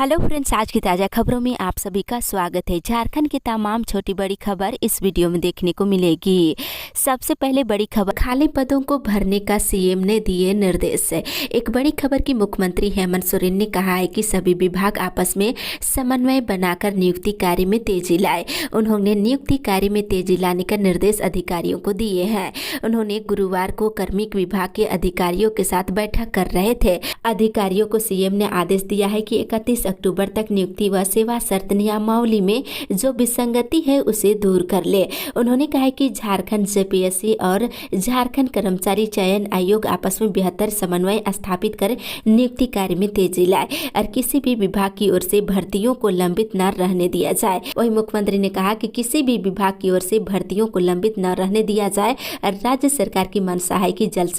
Hello friends, आज की ताज़ा खबरों में आप सभी का स्वागत है। झारखंड की तमाम छोटी बड़ी खबर इस वीडियो में देखने को मिलेगी। सबसे पहले बड़ी खबर, खाली पदों को भरने का सीएम ने दिए निर्देश। एक बड़ी खबर की मुख्यमंत्री हेमंत सोरेन ने कहा है कि सभी विभाग आपस में समन्वय बनाकर नियुक्ति कार्य में तेजी लाए। उन्होंने नियुक्ति कार्य में तेजी लाने का निर्देश अधिकारियों को दिए हैं। उन्होंने गुरुवार को कार्मिक विभाग के अधिकारियों के साथ बैठक कर रहे थे। अधिकारियों को सीएम ने आदेश दिया है कि 31 अक्टूबर तक नियुक्ति व सेवा शर्त नियमावली में जो विसंगति है उसे दूर कर ले। उन्होंने कहा कि झारखंड जेपीएससी और झारखंड कर्मचारी चयन आयोग आपस में बेहतर समन्वय स्थापित कर नियुक्ति कार्य में तेजी लाए और किसी भी विभाग की ओर से भर्तियों को लंबित न रहने दिया जाए। वहीं मुख्यमंत्री ने कहा कि किसी भी विभाग की ओर से भर्तियों को लंबित न रहने दिया जाए और राज्य सरकार की मंशा है कि जल्द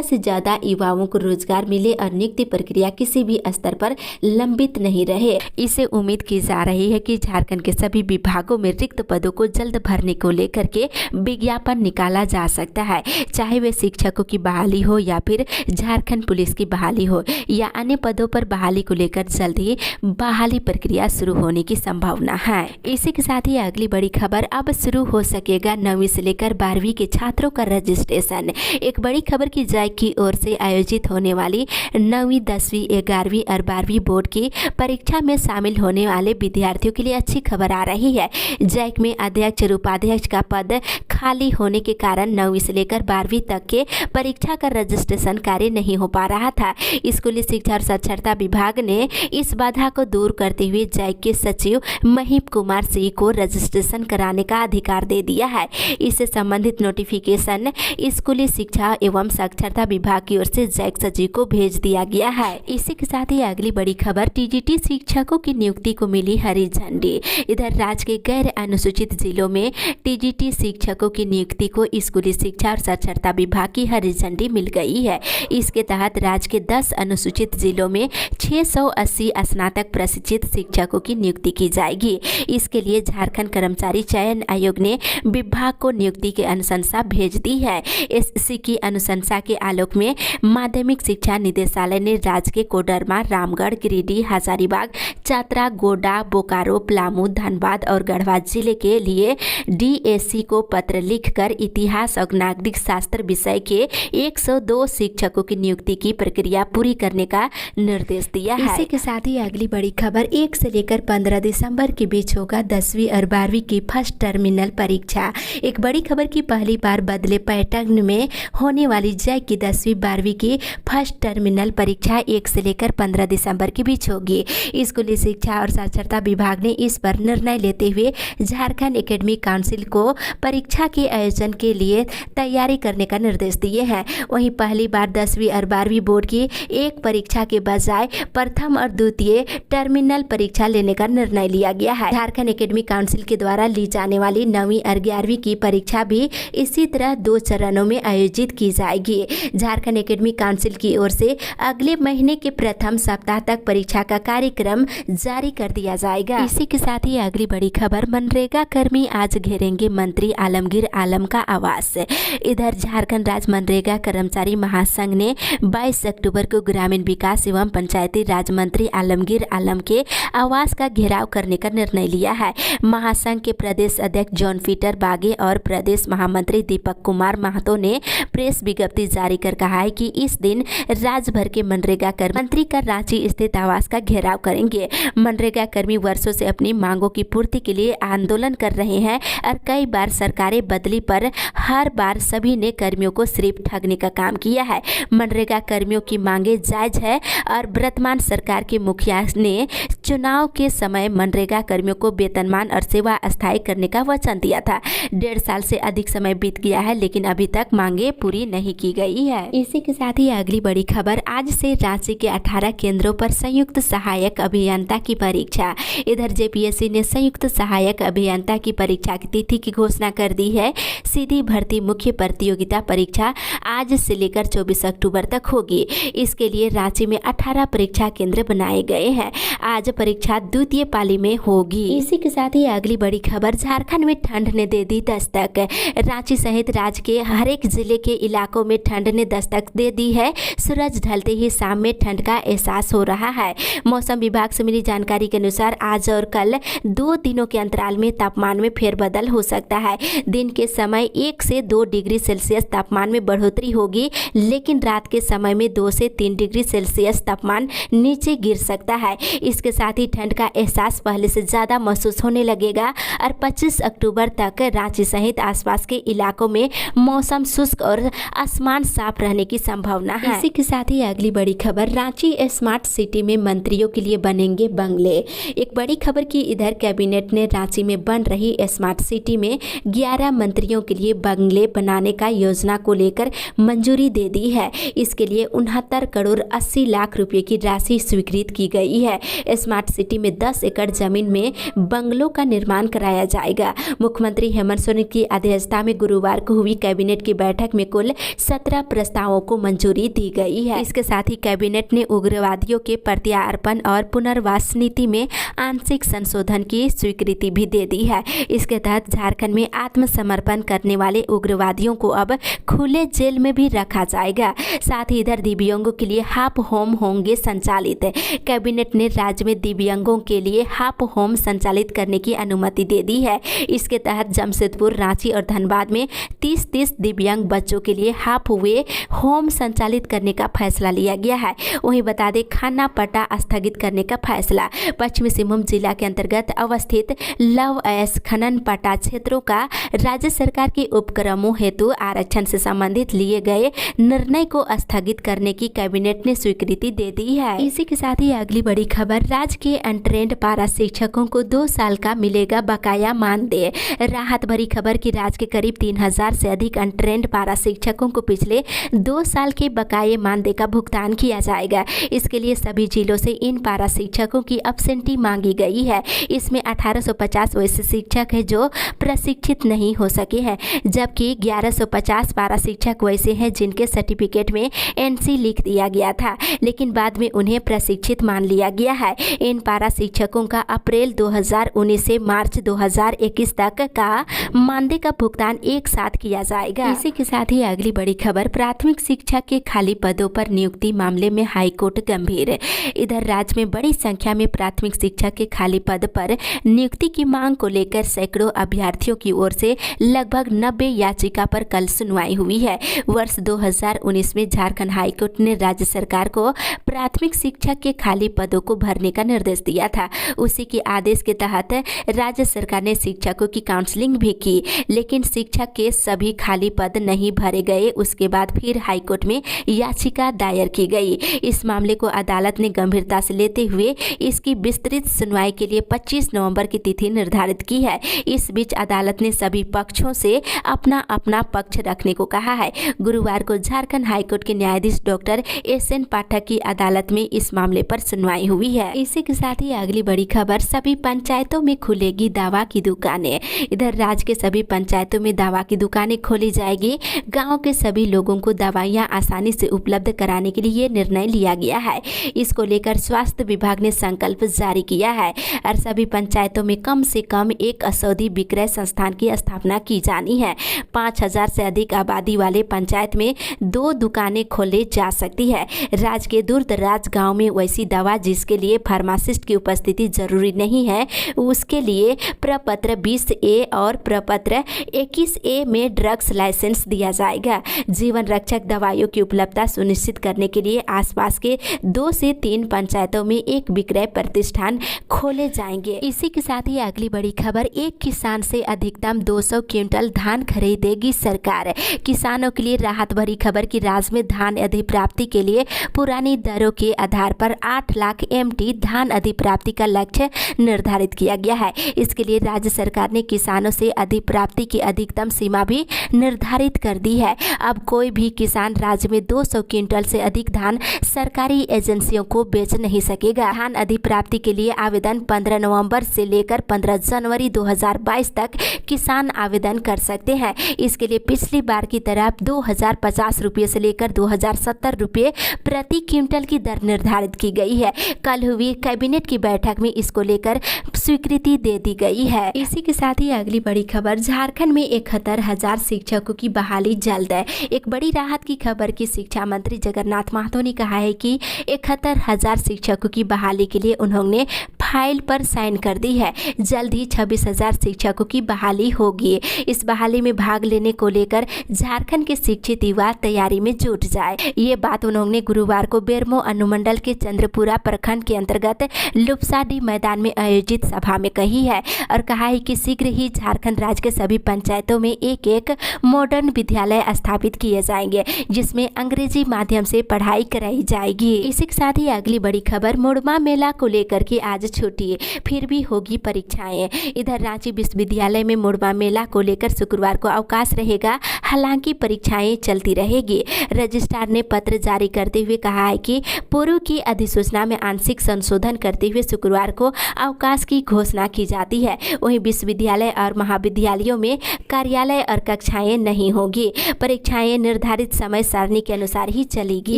से ज्यादा युवाओं को रोजगार मिले और नियुक्ति प्रक्रिया किसी भी स्तर पर लंबित नहीं रहे। इसे उम्मीद की जा रही है कि झारखंड के सभी विभागों में रिक्त पदों को जल्द भरने को लेकर के विज्ञापन निकाला जा सकता है, चाहे वे शिक्षकों की बहाली हो या फिर झारखंड पुलिस की बहाली हो या अन्य पदों पर बहाली को लेकर जल्द ही बहाली प्रक्रिया शुरू होने की संभावना है। इसी के साथ ही अगली बड़ी खबर, अब शुरू हो सकेगा 9वीं से लेकर 12वीं के छात्रों का रजिस्ट्रेशन। एक बड़ी खबर की जैक की ओर से आयोजित होने वाली 9वीं 10वीं 11वीं और 12वीं बोर्ड की परीक्षा में शामिल होने वाले विद्यार्थियों के लिए अच्छी खबर आ रही है। जैक में अध्यक्ष और उपाध्यक्ष का पद खाली होने के कारण 9वीं से लेकर 12वीं तक के परीक्षा का रजिस्ट्रेशन कार्य नहीं हो पा रहा था। स्कूली शिक्षा और साक्षरता विभाग ने इस बाधा को दूर करते हुए जैक के सचिव महीप कुमार सिंह को रजिस्ट्रेशन कराने का अधिकार दे दिया है। इससे संबंधित नोटिफिकेशन स्कूली शिक्षा एवं साक्षरता विभाग की ओर से जैक सचिव को भेज दिया गया है। इसी के साथ ही अगली बड़ी खबर, टीजीटी शिक्षकों की नियुक्ति को मिली हरी झंडी। इधर राज्य के गैर अनुसूचित जिलों में टीजीटी शिक्षकों की नियुक्ति को स्कूली शिक्षा और साक्षरता विभाग की हरी झंडी मिल गई है। इसके तहत राज्य के 10 अनुसूचित जिलों में 680 स्नातक प्रशिक्षित शिक्षकों की नियुक्ति की जाएगी। इसके लिए झारखंड कर्मचारी चयन आयोग ने विभाग को नियुक्ति की अनुशंसा भेज दी है। इसी की अनुशंसा के आलोक में माध्यमिक शिक्षा निदेशालय ने राज्य के कोडरमा, रामगढ़, गिरिडीह, हजारीबाग, चतरा, गोड्डा, बोकारो, पलामू, धनबाद और गढ़वा जिले के लिए डीएसी को पत्र लिखकर इतिहास और नागरिक शास्त्र विषय के 102 शिक्षकों की नियुक्ति की प्रक्रिया पूरी करने का निर्देश दिया है। इसी के साथ ही अगली बड़ी खबर, 1 से लेकर 15 दिसंबर के बीच होगा 10वीं और 12वीं की फर्स्ट टर्मिनल परीक्षा। एक बड़ी खबर की पहली बार बदले पैटर्न में होने वाली जैक की 10वीं 12वीं की फर्स्ट टर्मिनल परीक्षा 1 से लेकर 15 दिसंबर के बीच होगी। स्कूली शिक्षा और साक्षरता विभाग ने इस पर निर्णय लेते हुए झारखंड एकेडमिक काउंसिल को परीक्षा के आयोजन के लिए तैयारी करने का निर्देश दिए हैं। वहीं पहली बार 10वीं और 12वीं बोर्ड की एक परीक्षा के बजाय प्रथम और द्वितीय टर्मिनल परीक्षा लेने का निर्णय लिया गया है। झारखंड एकेडमिक काउंसिल के द्वारा ली जाने वाली 9वीं और 11वीं की परीक्षा भी इसी तरह 2 चरणों में आयोजित की जाएगी। झारखंड एकेडमिक काउंसिल की ओर से अगले महीने के प्रथम सप्ताह तक परीक्षा का कार्यक्रम जारी कर दिया जाएगा। इसी के साथ ही अगली बड़ी खबर, मनरेगा कर्मी आज घेरेंगे मंत्री आलमगीर आलम का आवास। इधर झारखंड राज्य मनरेगा कर्मचारी महासंघ ने 22 अक्टूबर को ग्रामीण विकास एवं पंचायती राज मंत्री आलमगीर आलम के आवास का घेराव करने का निर्णय लिया है। महासंघ के प्रदेश अध्यक्ष जॉन पीटर बागे और प्रदेश महामंत्री दीपक कुमार महतो ने प्रेस विज्ञप्ति जारी कर कहा है कि इस दिन राज्य भर के मनरेगा कर्मी मंत्री का रांची स्थित आवास का घेराव करेंगे। मनरेगा कर्मी वर्षों से अपनी मांगों की पूर्ति के लिए आंदोलन कर रहे हैं और कई बार सरकारें बदली पर हर बार सभी ने कर्मियों को सिर्फ ठगने का काम किया है। मनरेगा कर्मियों की मांगे जायज है और वर्तमान सरकार के मुखिया ने चुनाव के समय मनरेगा कर्मियों को वेतनमान और सेवा स्थायी करने का वचन दिया था। 1.5 साल से अधिक समय बीत गया है लेकिन अभी तक मांगे पूरी नहीं की गई है। इसी के साथ ही अगली बड़ी खबर, आज से रांची के 18 केंद्रों पर संयुक्त सहायक अभियंता की परीक्षा। इधर जेपीएससी ने संयुक्त सहायक अभियंता की परीक्षा की तिथि की घोषणा कर दी है। सीधी भर्ती मुख्य प्रतियोगिता परीक्षा आज से लेकर 24 अक्टूबर तक होगी। इसके लिए रांची में 18 परीक्षा केंद्र बनाए गए हैं। आज परीक्षा द्वितीय पाली में होगी। इसी के साथ ही अगली बड़ी खबर, झारखंड में ठंड ने दे दी दस्तक। रांची सहित राज्य के हर एक जिले के इलाकों में ठंड ने दस्तक दे दी है। सूरज ढलते ही शाम में ठंड का एहसास हो रहा है। मौसम विभाग से मिली जानकारी के अनुसार आज और कल 2 दिनों के अंतराल में तापमान में फेरबदल हो सकता है। दिन के समय 1 से 2 डिग्री सेल्सियस तापमान में बढ़ोतरी होगी, लेकिन रात के समय में 2 से 3 डिग्री सेल्सियस तापमान नीचे गिर सकता है। इसके साथ ही ठंड का एहसास पहले से ज़्यादा महसूस होने लगेगा और 25 अक्टूबर तक रांची सहित आसपास के इलाकों में मौसम शुष्क और आसमान साफ रहने की संभावना है। इसी के साथ ही अगली बड़ी खबर, रांची स्मार्ट सिटी में मंत्रियों के लिए बनेंगे बंगले। एक बड़ी खबर की इधर कैबिनेट ने रांची में बन रही स्मार्ट सिटी में 11 मंत्रियों के लिए बंगले बनाने का योजना को लेकर मंजूरी दे दी है। इसके लिए 69 करोड़ 80 लाख रुपए की राशि स्वीकृत की गई है। स्मार्ट सिटी में 10 एकड़ जमीन में बंगलों का निर्माण कराया जाएगा। मुख्यमंत्री हेमंत सोरेन की अध्यक्षता में गुरुवार को हुई कैबिनेट की बैठक में कुल 17 प्रस्तावों को मंजूरी दी गई है। इसके साथ ही कैबिनेट ने उग्रवादियों के प्रत्यार्पण और पुनर्वास नीति में आंशिक संशोधन की स्वीकृति भी दे दी है। इसके तहत झारखंड में आत्मसमर्पण करने वाले उग्रवादियों को अब खुले जेल में भी रखा जाएगा। साथ ही इधर दिव्यांगों के लिए हाफ होम होंगे संचालित। कैबिनेट ने राज्य में दिव्यांगों के लिए हाफ होम संचालित करने की अनुमति दे दी है। इसके तहत जमशेदपुर, रांची और धनबाद में 30-30 दिव्यांग बच्चों के लिए हाफ वे होम संचालित करने का फैसला लिया गया है। वहीं बता दें, खाना पट्टा स्थगित करने का फैसला। पश्चिमी सिंहभूम जिला के अंतर्गत अवस्थित लव एस खनन पट्टा क्षेत्रों का राज्य सरकार के उपक्रमों हेतु आरक्षण से संबंधित लिए गए निर्णय को स्थगित करने की कैबिनेट ने स्वीकृति दे दी है। इसी के साथ ही अगली बड़ी खबर, राज्य के अनट्रेंड पारा शिक्षकों को 2 साल का मिलेगा बकाया मानदेय। राहत भरी खबर की राज्य के करीब 3000 से अधिक अनट्रेंड पारा शिक्षकों को पिछले 2 साल के बकाये मानदेय का भुगतान किया जाएगा। इसके लिए सभी जिलों से इन पारा शिक्षकों की एब्सेंटी मांगी गई है। इसमें 1850 वैसे शिक्षक है जो प्रशिक्षित नहीं हो सके हैं, जबकि 1150 पारा शिक्षक वैसे हैं जिनके सर्टिफिकेट में NC लिख दिया गया था, लेकिन बाद में उन्हें प्रशिक्षित मान लिया गया है। इन पारा शिक्षकों का अप्रैल 2019 से मार्च 2021 तक का मानदेय का भुगतान एक साथ किया जाएगा। इसी के साथ ही अगली बड़ी खबर, प्राथमिक शिक्षा के खाली पदों पर नियुक्ति मामले में हाईकोर्ट गंभीर। इधर राज्य में बड़ी संख्या में प्राथमिक शिक्षा के खाली पद पर नियुक्ति की मांग को लेकर सैकड़ों अभ्यर्थियों की ओर से लगभग 90 याचिका पर कल सुनवाई हुई है। वर्ष 2019 में झारखंड हाईकोर्ट ने राज्य सरकार को प्राथमिक शिक्षक के खाली पदों को भरने का निर्देश दिया था। उसी के आदेश के तहत राज्य सरकार ने शिक्षकों की काउंसलिंग भी की, लेकिन शिक्षक के सभी खाली पद नहीं भरे गए। उसके बाद फिर हाईकोर्ट में याचिका दायर की गई। इस मामले को अदालत ने गंभीरता से लेते हुए इसकी विस्तृत सुनवाई के लिए 25 नवंबर की तिथि निर्धारित की है। इस बीच अदालत ने सभी पक्षों से अपना अपना पक्ष रखने को कहा है। गुरुवार को झारखंड हाईकोर्ट के न्यायाधीश डॉक्टर SN पाठक की अदालत में इस मामले पर सुनवाई हुई है। इसी के साथ ही अगली बड़ी खबर, सभी पंचायतों में खुलेगी दवा की दुकानें। इधर राज्य के सभी पंचायतों में दवा की दुकानें खोली जाएगी। गाँव के सभी लोगों को दवाइयाँ आसानी से उपलब्ध कराने के लिए ये निर्णय लिया गया है। इसको लेकर स्वास्थ्य विभाग ने संकल्प जारी किया है और सभी पंचायतों में कम से कम एक औषधि विक्रय संस्थान की स्थापना की जानी है। 5000 से अधिक आबादी वाले पंचायत में 2 दुकानें खोले जा सकती है। राज्य के दूर दराज गाँव में वैसी दवा जिसके लिए फार्मासिस्ट की उपस्थिति जरूरी नहीं है, उसके लिए प्रपत्र 20A और प्रपत्र 21A में ड्रग्स लाइसेंस दिया जाएगा। जीवन रक्षक दवाइयों की उपलब्धता सुनिश्चित करने के लिए आसपास के 2 से 3 पंचायतों में एक विक्रय प्रतिष्ठान खोले जाएंगे। इसी के साथ ही अगली बड़ी खबर, एक किसान से अधिकतम 200 क्विंटल धान खरीदेगी सरकार। किसानों के लिए राहत भरी खबर की राज्य में धान अधिप्राप्ति के लिए पुरानी दरों के आधार पर 8 लाख MT धान अधिप्राप्ति का लक्ष्य निर्धारित किया गया है। इसके लिए राज्य सरकार ने किसानों से अधिप्राप्ति की अधिकतम सीमा भी निर्धारित कर दी है। अब कोई भी किसान राज्य में 200 क्विंटल से अधिक धान सरकारी एजेंसियों को बेच नहीं सकेगा। धान अधिप्राप्ति के लिए आवेदन 15 नवंबर से लेकर 15 जनवरी 2022 तक किसान आवेदन कर सकते हैं। इसके लिए पिछली बार की तरह 2050 रुपये से लेकर 2070 रुपये प्रति क्विंटल की दर निर्धारित की गई है। कल हुई कैबिनेट की बैठक में इसको लेकर स्वीकृति दे दी गई है। इसी के साथ ही अगली बड़ी खबर, झारखंड में 71,000 शिक्षकों की बहाली जल्द है। एक बड़ी राहत की खबर की शिक्षा मंत्री जगन्नाथ महतो ने कहा है कि 71 70,000 शिक्षकों की बहाली के लिए उन्होंने फाइल पर साइन कर दी है। जल्द ही 26,000 शिक्षकों की बहाली होगी। इस बहाली में भाग लेने को लेकर झारखंड के शिक्षित युवा तैयारी में जुट जाए। ये बात उन्होंने गुरुवार को बेरमो अनुमंडल के चंद्रपुरा प्रखंड के अंतर्गत लुपसाडी मैदान में आयोजित सभा में कही है और कहा है कि शीघ्र ही झारखंड राज्य के सभी पंचायतों में एक एक मॉडर्न विद्यालय स्थापित किए जाएंगे, जिसमें अंग्रेजी माध्यम से पढ़ाई कराई जाएगी। इसी के साथ ही अगली बड़ी खबर, मुड़मा मेला को लेकर के आज छुट्टी, फिर भी होगी परीक्षाएं। इधर रांची विश्वविद्यालय में मुड़मा मेला को लेकर शुक्रवार को अवकाश रहेगा, हालांकि परीक्षाएं चलती रहेगी। रजिस्ट्रार ने पत्र जारी करते हुए कहा है कि पूर्व की अधिसूचना में आंशिक संशोधन करते हुए शुक्रवार को अवकाश की घोषणा की जाती है। वहीं विश्वविद्यालय और महाविद्यालयों में कार्यालय और कक्षाएं नहीं होगी। परीक्षाएं निर्धारित समय सारणी के अनुसार ही चलेगी।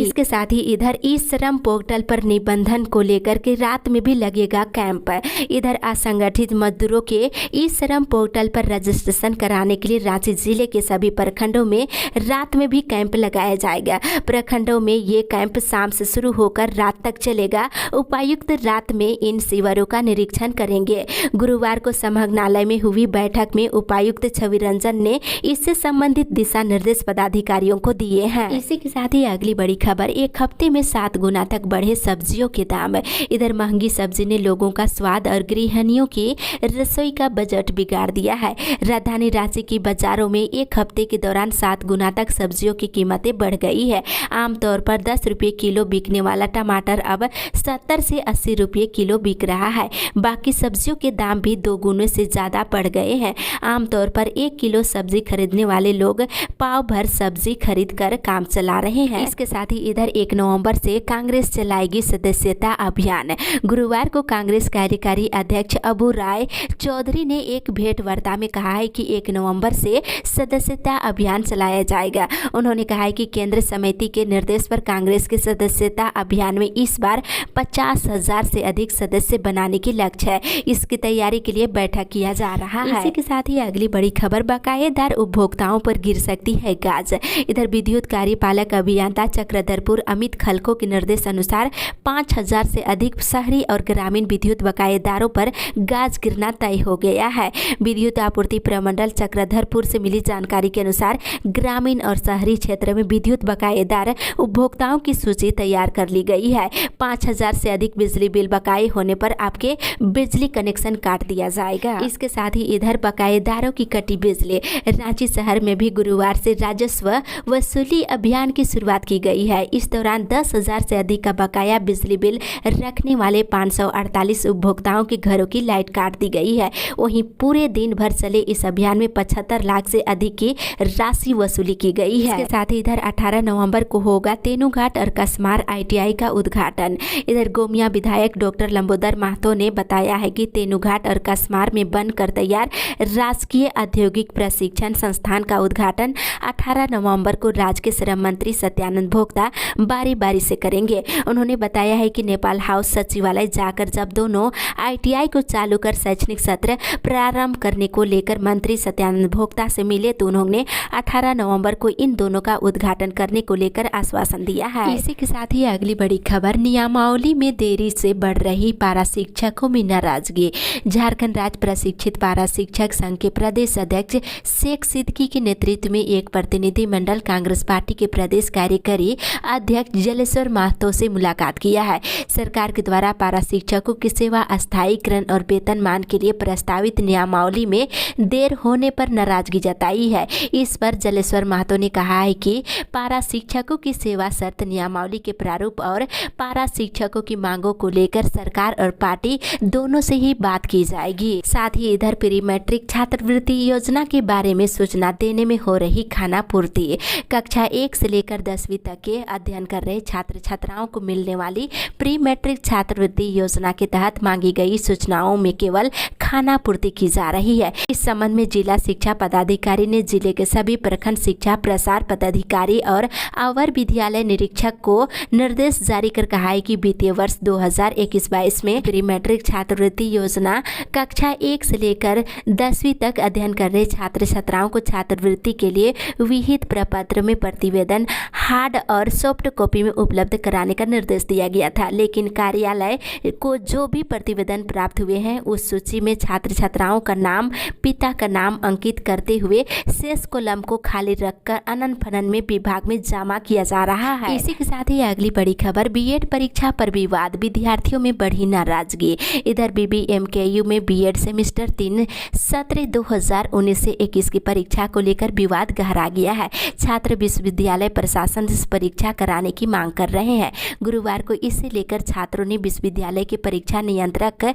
इसके साथ ही इधर ई श्रम पोर्टल पर निबंधन को लेकर के रात में भी लगेगा कैंप। इधर असंगठित मजदूरों के ई श्रम पोर्टल पर रजिस्ट्रेशन कराने के लिए रांची जिले के सभी प्रखंडों में रात में भी कैंप लगाया जाएगा। प्रखंडों में ये कैंप शाम से शुरू होकर रात तक चलेगा। उपायुक्त रात में इन शिविरों का निरीक्षण करेंगे। गुरुवार को समग्नालय में हुई बैठक में उपायुक्त छवि रंजन ने इससे संबंधित दिशा निर्देश पदाधिकारियों को दिए हैं। इसी के साथ ही अगली बड़ी खबर, एक हफ्ते में 7 गुना तक बढ़े सब्जियों के दाम। इधर महंगी सब्जी ने लोगों का स्वाद और गृहिणियों की रसोई का बजट बिगाड़ दिया है। राजधानी रांची की बाजारों में एक हफ्ते के दौरान 7 गुना तक सब्जियों की कीमतें बढ़ गई है। आमतौर पर 10 रुपये किलो बिकने वाला टमाटर अब 70 से 80 रुपये किलो बिक रहा है। बाकी सब्जियों के दाम भी 2 गुने से ज़्यादा बढ़ गए हैं। आमतौर पर 1 किलो सब्जी खरीदने वाले लोग पाव भर सब्जी खरीद कर काम चला रहे हैं। इसके साथ ही इधर 1 नवंबर से कांग्रेस चलाएगी सदस्यता अभियान। गुरुवार को कांग्रेस कार्यकारी अध्यक्ष अबू राय चौधरी ने एक भेंट वार्ता में कहा है कि 1 नवंबर से सदस्यता अभियान चलाया जाएगा। उन्होंने कहा है कि केंद्र समिति के निर्देश पर कांग्रेस के सदस्यता अभियान में इस बार 50,000 से अधिक सदस्य बनाने की लक्ष्य है। इसकी तैयारी के लिए बैठक किया जा रहा है। इसी के साथ ही अगली बड़ी खबर, बकायेदार उपभोक्ताओं पर गिर सकती है गाज। इधर विद्युत कार्यपालक अभियंता चक्रधरपुर अमित खलको के निर्देश अनुसार 5,000 से अधिक शहरी और ग्रामीण विद्युत बकायेदारों पर गाज गिरना तय हो गया है। विद्युत आपूर्ति प्रमंडल चक्रधरपुर से मिली जानकारी के अनुसार ग्रामीण और शहरी क्षेत्र में विद्युत बकायेदार उपभोक्ताओं की सूची तैयार कर ली गई है। 5,000 से अधिक बिजली बिल बकाये होने पर आपके बिजली कनेक्शन काट दिया जाएगा। इसके साथ ही इधर बकायेदारों की कटी बिजली। रांची शहर में भी गुरुवार से राजस्व वसूली अभियान की शुरुआत की गई है। इस दौरान 10,000 से अधिक का बकाया बिजली बिल रखने वाले 548 उपभोक्ताओं के घरों की लाइट काट दी गई है। वहीं पूरे दिन भर चले इस अभियान में 75 लाख से अधिक की राशि वसूली की गई है। इसके साथ ही इधर 18 नवंबर को होगा तेनुघाट और कसमार ITI का उद्घाटन। इधर गोमिया विधायक डॉक्टर लंबोदर महतो ने बताया है कि तेनुघाट और कसमार में बनकर तैयार राजकीय औद्योगिक प्रशिक्षण संस्थान का उद्घाटन 18 नवंबर को राज्य के श्रम मंत्री सत्यानंद भोक्ता बारी बारी से करेंगे। उन्होंने बताया है कि नेपाल हाउस सचिवालय जाकर जब दोनों ITI को चालू कर शैक्षणिक सत्र प्रारंभ करने को लेकर मंत्री सत्यानंद भोक्ता से मिले तो उन्होंने 18 नवंबर को इन दोनों का उद्घाटन करने को लेकर आश्वासन दिया है। इसी के साथ ही अगली बड़ी खबर, नियमावली में देरी से बढ़ रही पारा शिक्षकों में नाराजगी। झारखंड राज्य प्रशिक्षित पारा शिक्षक संघ के प्रदेश अध्यक्ष शेख सिद्दीकी के नेतृत्व में एक प्रतिनिधिमंडल कांग्रेस पार्टी के प्रदेश कार्यकारी अध्यक्ष जलेश्वर महतो से मुलाकात किया है। सरकार के द्वारा पारा शिक्षकों की सेवा स्थायीकरण और वेतनमान के लिए प्रस्तावित नियमावली में देर होने पर नाराजगी जताई है। इस पर जलेश्वर महतो ने कहा है कि पारा शिक्षकों की सेवा शर्त नियमावली के प्रारूप और पारा शिक्षकों की मांगों को लेकर सरकार और पार्टी दोनों से ही बात की जाएगी। साथ ही इधर प्री मैट्रिक छात्रवृत्ति योजना के बारे में सूचना देने में हो रही खानापूर्ति। कक्षा 1 से लेकर 10वीं तक के अध्ययन कर रहे छात्र छात्राओं को मिलने वाली प्री मैट्रिक छात्रवृत्ति योजना के तहत मांगी गई सूचनाओं में केवल खानापूर्ति की जा रही है। इस संबंध में जिला शिक्षा पदाधिकारी ने जिले के सभी प्रखंड शिक्षा प्रसार पदाधिकारी और अवर विद्यालय निरीक्षक को निर्देश जारी कर कहा है कि वित्तीय वर्ष 2021-22 में प्री मैट्रिक छात्रवृत्ति योजना कक्षा 1 से लेकर 10वीं तक अध्ययन कर रहे छात्र छात्राओं को छात्रवृत्ति के लिए विहित प्रपत्र में प्रतिवेदन हार्ड और सॉफ्ट कॉपी में उपलब्ध कराने का निर्देश दिया गया था, लेकिन कार्यालय को जो भी प्रतिवेदन प्राप्त हुए हैं उस सूची में छात्र छात्राओं का नाम, पिता का नाम अंकित करते हुए शेष कॉलम को खाली रखकर अनन फनन में विभाग में जमा किया जा रहा है। इसी के साथ ही अगली बड़ी खबर, बीएड परीक्षा पर विवाद, विद्यार्थियों में बढ़ी नाराजगी। इधर बीबीएमकेयू में बीएड सेमेस्टर 3 सत्र 2019 से 21 की परीक्षा को लेकर विवाद गहरा गया है। छात्र विश्वविद्यालय प्रशासन से परीक्षा कराने की मांग कर रहे हैं। गुरुवार को इसे लेकर छात्रों ने विश्वविद्यालय के परीक्षा नियंत्रक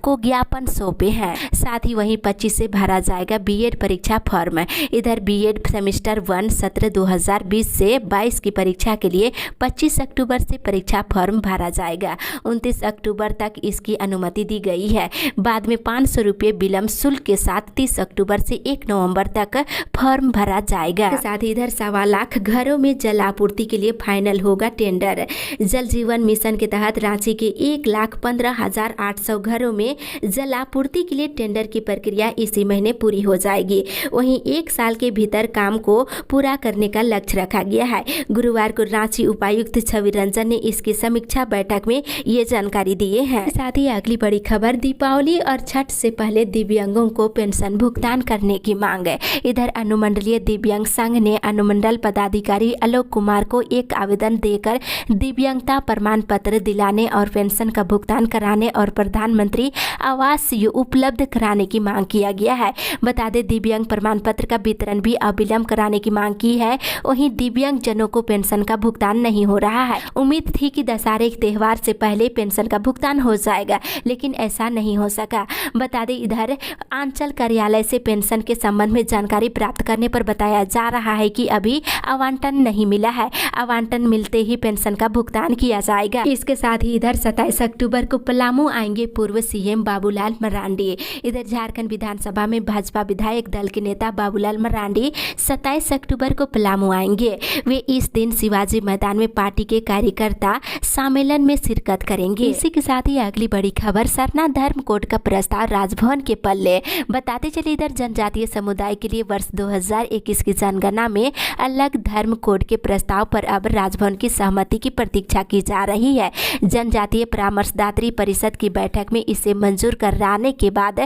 को ज्ञापन सौंपे हैं। साथ ही वहीं 25 से भरा जाएगा बीएड परीक्षा फॉर्म। इधर बीएड सेमेस्टर 1 सत्र 2020 से 22 की परीक्षा के लिए 25 अक्टूबर से परीक्षा फॉर्म भरा जाएगा। 29 अक्टूबर तक इसकी अनुमति दी गई है। बाद में 500 रुपये विलम्ब शुल्क के साथ 30 अक्टूबर से 1 नवंबर तक फॉर्म भरा जाएगा। साथ ही इधर 1.25 लाख घरों में जल आपूर्ति के लिए फाइनल होगा टेंडर। जल जीवन मिशन के तहत रांची के 1,15,800 घरों में जल आपूर्ति के लिए टेंडर की प्रक्रिया इसी महीने पूरी हो जाएगी। वहीं 1 साल के भीतर काम को पूरा करने का लक्ष्य रखा गया है। गुरुवार को रांची उपायुक्त छवि रंजन ने इसकी समीक्षा बैठक में ये जानकारी दिए हैं। साथ ही अगली बड़ी खबर, दीपावली और छठ से पहले दिव्यांगों को पेंशन भुगतान करने की मांग है। इधर अनुमंडलीय दिव्यांग संघ ने अनुमंडल पदाधिकारी आलोक कुमार को एक आवेदन देकर दिव्यांगता प्रमाण पत्र दिलाने और पेंशन का भुगतान कराने और प्रधानमंत्री आवास उपलब्ध कराने की मांग किया गया है। बता दें, दिव्यांग प्रमाण पत्र का वितरण भी अविलंब कराने की मांग की है। वहीं दिव्यांग जनों को पेंशन का भुगतान नहीं हो रहा है। उम्मीद थी कि दशहरे त्योहार से पहले पेंशन का भुगतान हो जाएगा, लेकिन ऐसा नहीं हो सका। बता दें, इधर आंचल कार्यालय से पेंशन के संबंध में जानकारी प्राप्त करने पर बताया जा रहा है कि अभी आवंटन नहीं मिला है। आवंटन मिलते ही पेंशन का भुगतान किया जाएगा। इसके साथ ही इधर 27 अक्टूबर को पलामू आएंगे पूर्व सीएम बाबूलाल मरांडी। इधर झारखंड विधानसभा में भाजपा विधायक दल के नेता बाबूलाल मरांडी 27 अक्टूबर को पलामू आएंगे। वे इस दिन शिवाजी मैदान में पार्टी के कार्यकर्ता सम्मेलन में शिरकत करेंगे। इसी के साथ ही अगली बड़ी खबर, सरना धर्म कोड का प्रस्ताव राजभवन के पल्ले। बताते चले, इधर जनजातीय समुदाय के लिए वर्ष 2021 की जनगणना में अलग धर्म कोड के प्रस्ताव पर अब राजभवन की सहमति की प्रतीक्षा की जा रही है। जनजातीय परामर्शदात्री परिषद की बैठक में इसे मंजूर कराने के बाद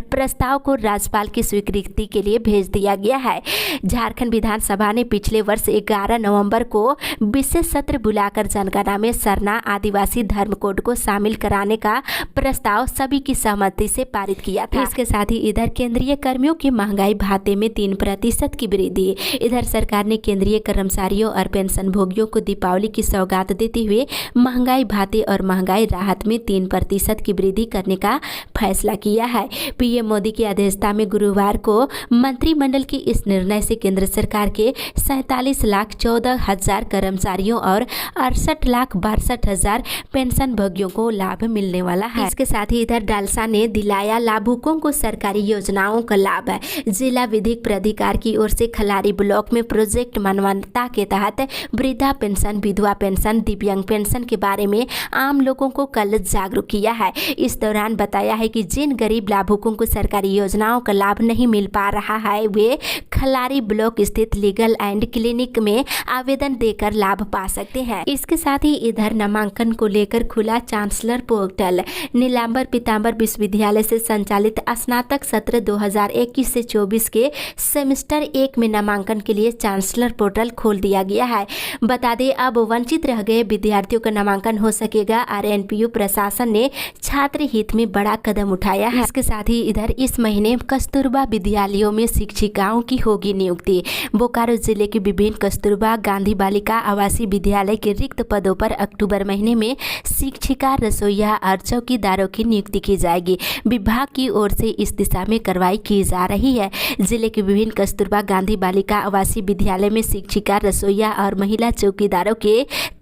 प्रस्ताव को राज्यपाल की स्वीकृति के लिए भेज दिया गया है। झारखंड विधानसभा ने पिछले वर्ष 11 नवंबर को विशेष सत्र बुलाकर जनगणना में सरना आदिवासी धर्म कोड को शामिल कराने का प्रस्ताव सभी की सहमति से पारित किया था। इसके साथ ही इधर केंद्रीय कर्मियों के महंगाई भत्ते में 3% की वृद्धि। इधर सरकार ने केंद्रीय कर्मचारियों और पेंशन भोगियों को दीपावली की सौगात देते हुए महंगाई भत्ते और महंगाई राहत में 3% की वृद्धि करने का फैसला किया है। पीएम मोदी की अध्यक्षता में गुरुवार को मंत्रिमंडल की इस निर्णय से केंद्र सरकार के 47,14,000 कर्मचारियों और 68,62,000 पेंशन भोगियों को लाभ मिलने वाला है। इसके साथ ही इधर डालसा ने दिलाया लाभुकों को सरकारी योजनाओं का लाभ। जिला विधिक प्राधिकार की ओर से खलारी ब्लॉक में प्रोजेक्ट मानवता के तहत वृद्धा पेंशन, विधवा पेंशन, दिव्यांग पेंशन के बारे में आम लोगों को कल जागरूक किया है। इस दौरान बताया है कि जिन गरीब लाभुकों को सरकारी योजनाओं का लाभ नहीं मिल पा रहा है वे खलारी ब्लॉक स्थित लीगल एंड क्लिनिक में आवेदन देकर लाभ पा सकते हैं। इसके साथ ही इधर नामांकन को लेकर खुला चांसलर पोर्टल। नीलांबर पीतांबर विश्वविद्यालय से संचालित स्नातक सत्र 2021 से 24 के सेमेस्टर 1 में नामांकन के लिए चांसलर पोर्टल खोल दिया गया है। बता दें, अब वंचित रह गए विद्यार्थियों का नामांकन हो सकेगा और एनपीयू प्रशासन ने छात्र हित में बड़ा कदम उठाया है। इसके साथ ही इधर इस महीने कस्तूरबा विद्यालयों में शिक्षिकाओं की होगी नियुक्ति। बोकारो जिले के विभिन्न कस्तूरबा गांधी बालिका आवासीय विद्यालय के रिक्त पदों पर अक्टूबर महीने में शिक्षिका, रसोइया और चौकीदारों की नियुक्ति की जाएगी। विभाग की ओर से इस दिशा में कार्रवाई की जा रही है। जिले के विभिन्न कस्तूरबा गांधी बालिका आवासीय विद्यालय में शिक्षिका, रसोइया और महिला चौकीदारों के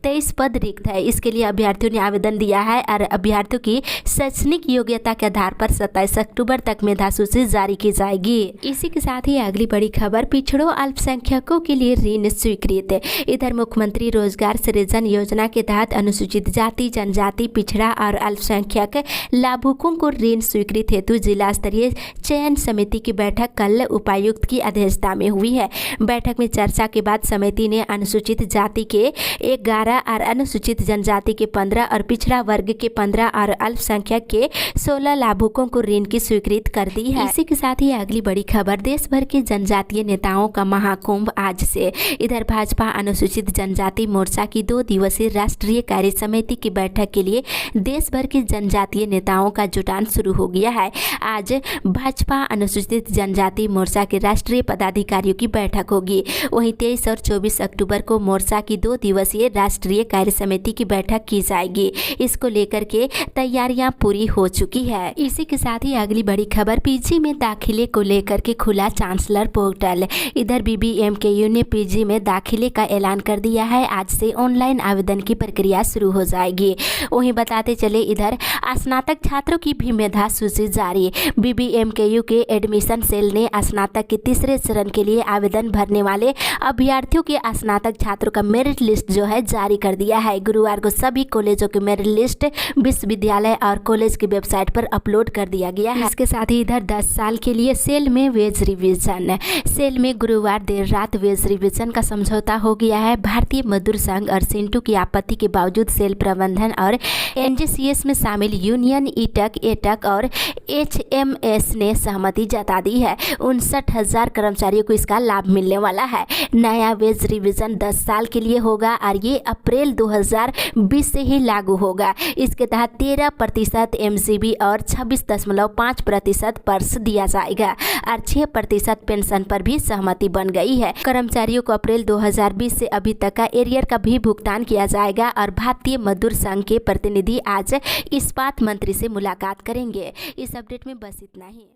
23 पद रिक्त है। इसके लिए अभ्यर्थियों ने आवेदन दिया है और अभ्यर्थियों की शैक्षणिक योग्यता के आधार पर 27 अक्टूबर तक मेधा सूची जारी की जाएगी। इसी के साथ ही अगली बड़ी खबर, पिछड़ों अल्पसंख्यकों के लिए ऋण स्वीकृत। इधर मुख्यमंत्री रोजगार सृजन योजना के तहत अनुसूचित जाति, जनजाति, पिछड़ा और अल्पसंख्यक लाभुकों को ऋण स्वीकृत हेतु जिला स्तरीय चयन समिति की बैठक कल उपायुक्त की अध्यक्षता में हुई है। बैठक में चर्चा के बाद समिति ने अनुसूचित जाति के 11 और अनुसूचित जनजाति के 15 और पिछड़ा वर्ग के 15 और अल्पसंख्यक के 16 लाभुकों को ऋण की स्वीकृत कर दी है। इसी के साथ ही अगली बड़ी खबर, देश भर के जनजातीय नेताओं का महाकुंभ आज से। इधर भाजपा अनुसूचित जनजाति मोर्चा की 2 दिवसीय राष्ट्रीय कार्य समिति की बैठक के लिए देश भर के जनजातीय नेताओं का जुटान शुरू हो गया है। आज भाजपा अनुसूचित जनजाति मोर्चा के राष्ट्रीय पदाधिकारियों की बैठक होगी। वहीं 23 और 24 अक्टूबर को मोर्चा की 2 दिवसीय राष्ट्रीय कार्य समिति की बैठक की जाएगी। इसको लेकर के तैयारियां पूरी हो चुकी है। इसी के साथ ही अगली बड़ी खबर, पीजी में दाखिले को लेकर के खुला चांसलर पोर्टल। इधर BBMKU ने पीजी में दाखिले का ऐलान कर दिया है। आज से ऑनलाइन आवेदन की प्रक्रिया शुरू हो जाएगी। वहीं बताते चले, इधर स्नातक छात्रों की भी मेधा सूची जारी। BBMKU के एडमिशन सेल ने स्नातक के तीसरे चरण के लिए आवेदन भरने वाले अभ्यर्थियों के स्नातक छात्रों का मेरिट लिस्ट जो है जारी कर दिया है। गुरुवार को सभी कॉलेजों के मेरिट लिस्ट विश्वविद्यालय और कॉलेज की वेबसाइट पर अपलोड कर दिया गया है। इसके साथ ही इधर 10 साल के लिए सेल में वेज रिवीजन। सेल में गुरुवार देर रात वेज रिवीजन का समझौता हो गया है। भारतीय मजदूर संघ और सिंटू की आपत्ति के बावजूद सेल प्रबंधन और NGCS में शामिल यूनियन ईटक, एटक और HMS ने सहमति जता दी है। 59,000 कर्मचारियों को इसका लाभ मिलने वाला है। नया वेज रिवीजन 10 साल के लिए होगा और ये अप्रैल 2020 से ही लागू होगा। इसके तहत 13% MCB और 26.5% पर्स दिया जाएगा और 6% पेंशन पर भी सहमति बन गई है। कर्मचारियों को अप्रैल 2020 से अभी तक का एरियर का भी भुगतान किया जाएगा। और भारतीय मजदूर संघ के प्रतिनिधि आज इस्पात मंत्री से मुलाकात करेंगे। इस अपडेट में बस इतना ही।